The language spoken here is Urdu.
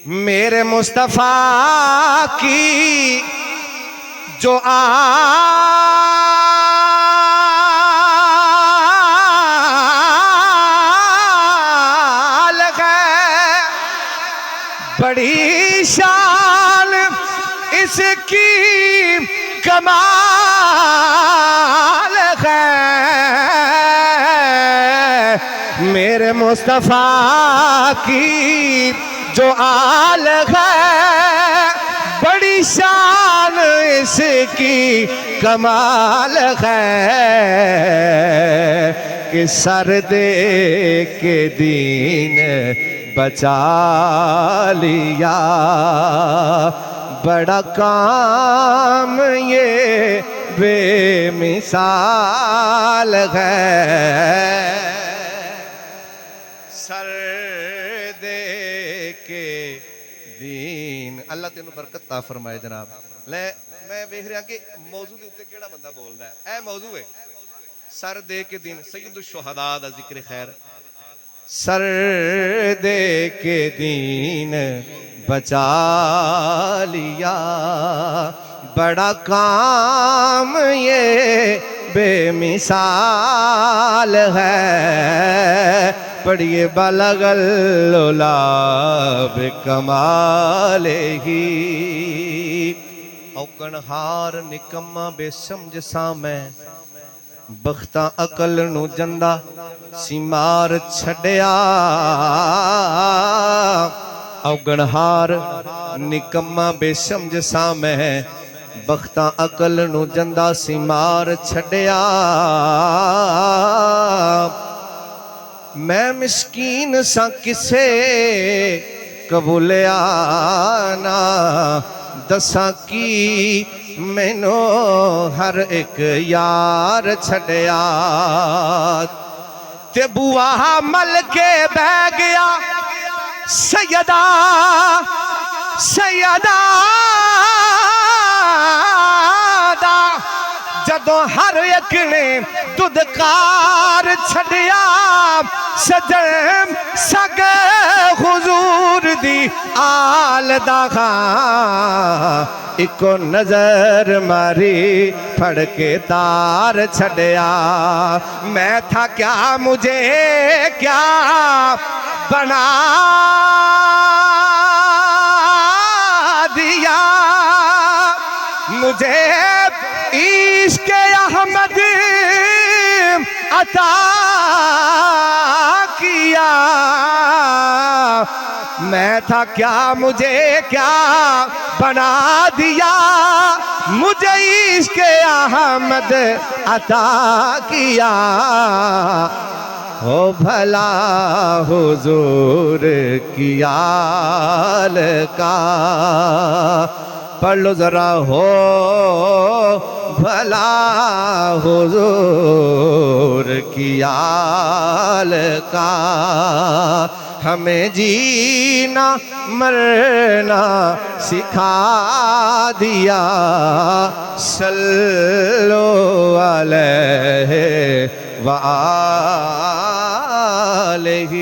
میرے مصطفیٰ کی جو آل ہے بڑی شان اس کی کمال ہے میرے مصطفیٰ کی جو آل ہے بڑی شان اس کی کمال ہے کہ سر دے کے دین بچا لیا بڑا کام یہ بے مثال ہے سر دے کے دین اللہ تینوں برکت عطا فرمائے جناب لے میں دیکھ رہا کہ موضوع دے اوپر کیڑا بندہ بولدا ہے اے موضوع ہے سر دے کے دین سید الشہداء دا ذکر خیر سر دے کے دین بچا لیا بڑا کام یہ بے مثال ہے پڑھئے بلغ العلا بکمالہ اوکنہار نکمہ بے سمجھ سامیں بختہ عقل نو جندہ سیمار چھڑیا اوگنہار نکمہ بے سمجھ سامیں بختہ عقل نو جندہ سیمار چھڑیا میں مسکین سا کسے قبولیا نا دساں کی مینو ہر ایک یار چھڑیا تے بوا مل کے بہ گیا سیدہ دا جدوں ہر ایک نے ددکار چھڑیا سجن سگ حضور دی آل دا خان ایکو نظر ماری پھڑ کے تار چھڑیا میں تھا کیا مجھے کیا بنا دیا مجھے عشق احمد عطا کیا میں تھا کیا مجھے کیا بنا دیا مجھے عشق احمد عطا کیا ہو بھلا حضور کی آل کا پڑھ لو ذرا ہو بھلا حضور کی آل کا ہمیں جینا مرنا سکھا دیا صلو علیہ وآلہ